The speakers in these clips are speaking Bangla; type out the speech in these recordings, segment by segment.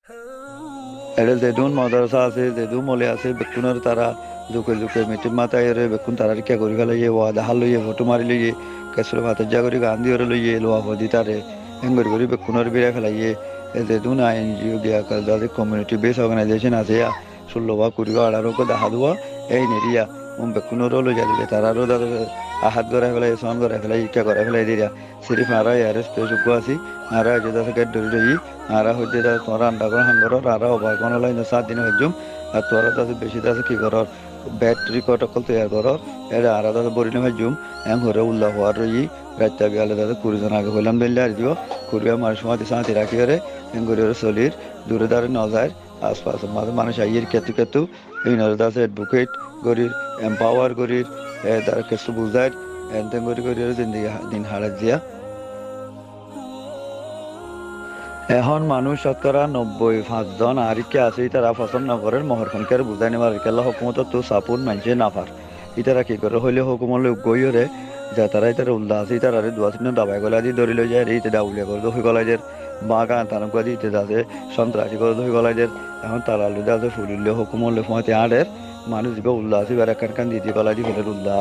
এটা যেদুন মাদ্রাসা আছে যেদু মলে আছে বেকুনের তারা জুকে জুকে মিটিং মাথায় রে বেকুন তারা রিকা করি ফেলাইয়ে ওয়াদা হাল লইয়ে ফটো মারি লইয়ে কেসরে ভাতের জাগরি গান দিয়ে লইয়ে লোয়া হদি তারে হেঙ্গরি করি বেকুনের বিরা ফেলাইয়ে যেদুন এনজিও গিয়া কাজে কমিউনিটি বেস অর্গানাইজেশন আছে ষোলোবা কুড়িবা আড়ারোকে দেখা দেওয়া এই নেরিয়া বেকুনেরও লই যাবে তারারও আহাত গড়াই ফেলাই সন গড়াই ফেলাই ইটা গড়াই ফেলাই দিয়া সিরিফ আরা ইয়ারে স্পেস আছে আরা যে দাসে গেট ধরে রই আরা হইতে দা তোরা আন্ডা করে হাঙ্গর আরা ওভার কোন লাইন 7 দিন হজুম আর তোরা দাসে বেশি দাসে কি কর ব্যাটারি কটকল তৈরি কর এরা আরা দাসে বরিনে হজুম এম হরে উল্লাহ হওয়ার রই রাত্তা বিয়ালে দাসে 20 জন আগে হইলাম বেললে আর দিও কুড়িয়া মার সময় শান্তি রাখি রে এঙ্গরির সলির দূরে দাঁড়ে নজার আশপাশ মাঝে মানুষ আইয়ের কেতু কেতু এই দাসে অ্যাডভোকেট গরির এম্পাওয়ার গরির তার কিছু বুঝায় এনতেন গরি গরির জিন্দিগি দিন হারা দিয়া এখন মানুষ শতকরা 95 জন আর কি আছে তারা পছন্দ নগরের মহরখানকে বুঝাই নেবার কেলা হুকুমত তো সাপুন মানছে নাফার ইতারা কি করে হইলে হুকুমলে গইরে যা তারা ইতারা উল্লাহ আছে তারা দুয়া তিন দাবাই গলা দিয়ে ধরি লই যায় ইতে ডাউলিয়া করে দহি গলাইদের বাগান তারক গাদি ইতে যাচ্ছে সন্ত্রাসী করে দহি গলাইদের এখন তারা লুদা আছে ফুলিলে হুকুমলে ফোঁতে আড়ের মানুষ দিবে উল্লাহ আছে এবার একখান কান দিতে গলা দিয়ে ফেলের উল্লাহ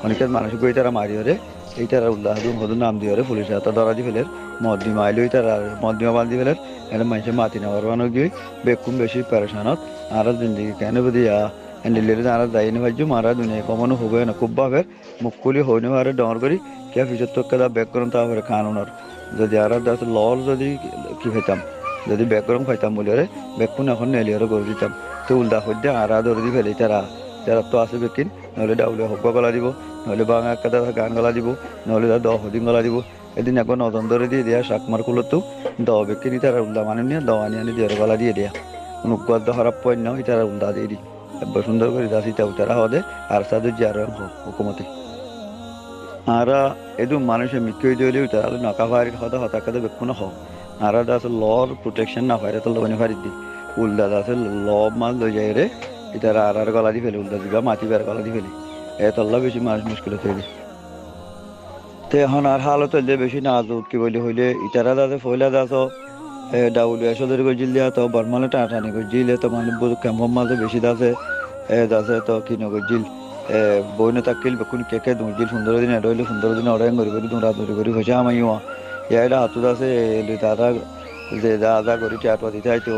অনেকের মানুষ গই তারা মারি হরে এই তারা উল্লাহ হদুন নাম দিয়ে হরে পুলিশ হাতে ধরা দি ফেলের মদ্দিমা আইলই তারা মদ্দিমা বান্ধি ফেলের এটা মানুষে মাতি নেওয়ার বানো গিয়ে বেকুম বেশি প্যারেশানত আর জিন্দগি কেন বুঝিয়া এন্ডিলের যারা যাই নি ভাজ্য মারা দুনিয়া কমানো হবে না খুব ভাবে মুকুলি হইনি হারে ডর করি কে ফিচর তো কেদা ব্যাক করুন তারপরে কানুনের যদি আর লর যদি কি খাইতাম যদি ব্যাকরণ খাইতাম বলে রে বেকুন এখন নেলিয়ারও করে দিতাম তো উল্টা হইতে আর ধরে দি ফেলি তারা যারা তো আছে বেকিন নহলে ডাউলে হব্বা গলা দিব নহলে বাঙা কাদা গান গলা দিব নহলে তার দহদিন গলা দিব এদিন এখন নদন ধরে দিয়ে দেয়া শাকমার কুলতো দ বেকিনি তারা উল্টা মানে নিয়ে দ আনি আনি দিয়ে গলা দিয়ে দেয়া অনুগত খারাপ পণ্য তারা উল্টা দিয়ে দি সুন্দর করে দাসি তারা হদে আর সাধু যার হুকুমতে আর এদু মানুষের মৃত্যু দিলেও তারা নকা ফারির হদা হতাকাতে বেক্ষণ হোক আর আছে লর প্রোটেকশন না ফাইরে তো লবনি ফারি দি উল্দা আছে লব মাল লই যায় রে ইতারা আর গলা দি ফেলে উল্দা দিবা মাটি বের গলা দি ফেলে তল্লা বেশি মানুষ মুশকিল হয়ে তে এখন আর হালত হইলে বেশি নাজুক কি বলি হইলে ইতারা দাসে ফয়লা দাস ডাউলি আসলে গজিল দিয়া তো বর্মালে টাটানি গজিলে তো মানে ক্যাম্পম মাঝে বেশি দাসে দাসে তো কি নগজিল বইনে তাকিল বেকুন কেকে দুজিল 15 দিন এডইলে 15 দিন অড়াই করি করি তোমরা ধরে করি হইছে আমাইও ইয়াইডা হাতু দাসে তারা যে যা যা করি টিয়াটো দিতে আইতো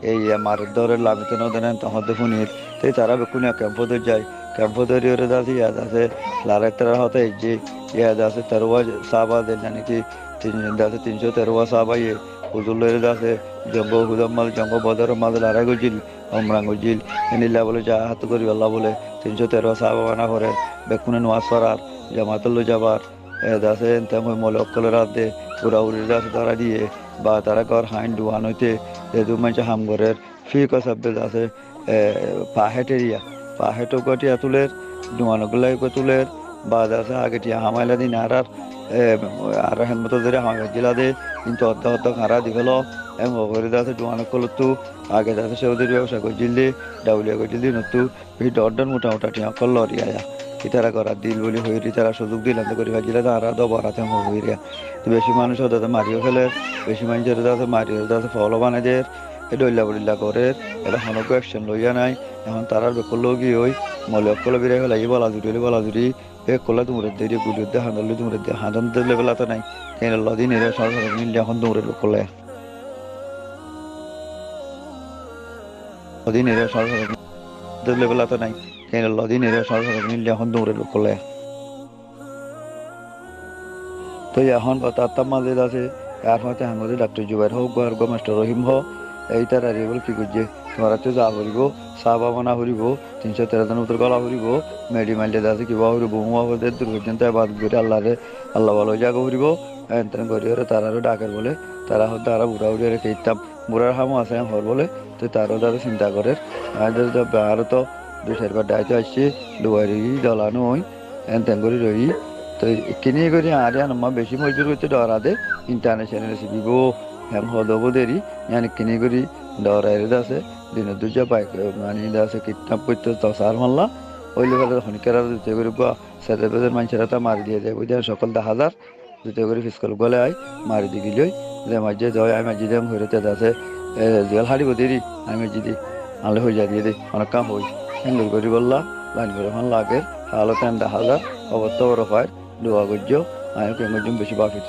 এই মারের দরের লামিতে নদেন তখন ফুনির তাই তারা বেকুন ক্যাম্প ধরে যায় ক্যাম্প ধরে ওরে দাসে ইয়াদ আছে লারের তারা হতে যে ইয়াদ আছে তেরোয়া সাবা দেন জানি কি 313 সাবা ইয়ে হুজুলের দাসে জঙ্গ হুদম্মাল জঙ্গ বদর মাল লারাই গজিল অমরাং গজিল এনিলা বলে যা হাত করি আল্লাহ বলে 313 সাবা বানা করে বেকুনে নোয়াজ করার জামাতুল্লো যাবার দাসে তেমন মলে অকলের রাতে উড়া উড়ির দাসে তারা দিয়ে বা তারা কর হাইন ডুয়ান হইতে দু মানুষ হামগরের ফি কসাব্দে দাসে পাহেটেরিয়া পাহেটো কটিয়া তুলের ডুয়ানগুলাই তুলের বা দাসে আগে টিয়া হামাইলা দিন আর হেন মতো ধরে হামাই জেলা দে কিন্তু অর্ধ হারা দিগল এম করে দাসে ডুয়ান কলতু আগে দাসে সৌদির ব্যবসা করছিলি ডাউলিয়া করছিলি নতু এই ডর মোটামোটা টিয়া কল রিয়া ইতারা করা দিল বলি হইরি তারা সুযোগ দিলাম করি ভাজিলে তারা দবরাতে হইরিয়া তো বেশি মানুষ দাদা মারিও ফেলে বেশি মানুষের দাদা মারিও দাদা ফলো বানাই দেয় এ ডইলা বলিল্লা করে এটা হনকো অ্যাকশন লইয়া নাই এখন তারার বেকল লগি হই মলে অকল বিরাই ফেলাই বলা জুড়ি এ কলা তোমরা দেরি গুলির দে হাঁদালি তোমরা দে হাঁদান লেভেল আতা নাই কেন লদিন এরা সরকার মিললে এখন তোমরা কলে লদিন এরা সরকার লেভেল আতা নাই কেন লদিন এরা সরকার মিললে এখন তোমরা কলে তো এখন কথা আত্মার মাঝে আছে আর হয়তো আমাদের ডাক্তার জুবাইর হোক বা মাস্টার রহিম হোক এই তার আর বলে কি করছে তোমার তো যা হরিব চাহ বাবনা হরিব 313 জন উত্তর গলা হরিব মেডি মাইলে আছে কিবা হরিব হুমা হতে দুর্ঘটনা বাদ করে আল্লাহ ভালো জায়গা হরিব এনতেন করি তারারও ডাকের বলে তারা হয়তো তারা বুড়া উড়িয়ে রেখে ইতাম বুড়ার হামও আছে হর বলে তো তারও তারা চিন্তা করে আরও তো 2-4 দায়িত্ব আসছে ডুবাই দলানো হই এনতেন করে রই তো কিনে করি আরে আমার বেশি মজুর করতে ডরা দে ইন্টারন্যাশনাল রেসিপি হ্যাঁ হদবো দেরি জানি কিনে করি ডরাই আছে দিনে দুজা বাইক মানে আছে কিডন্যাপ করতে সার মারলা ওই লোক হনিকার দুটো করে সেদের বেদের মানুষেরা তা মারি দিয়ে যায় বুঝতে সকল 10,000 দুটো করে ফিসকল গলে আয় মারি দিয়ে গিলই যে মাঝে জয় আমি মাঝে যেমন হইতে আছে জিয়াল হারিব দেরি আমি যদি আলে হয়ে যা দিয়ে দে অনেক কাম হই সুন্দর করি বললা লাইন করে ভালো লাগে হালো তেন দেখা হাজার অবস্থা বড় হয় দোয়া করছো আমি কেমন বেশি বাকি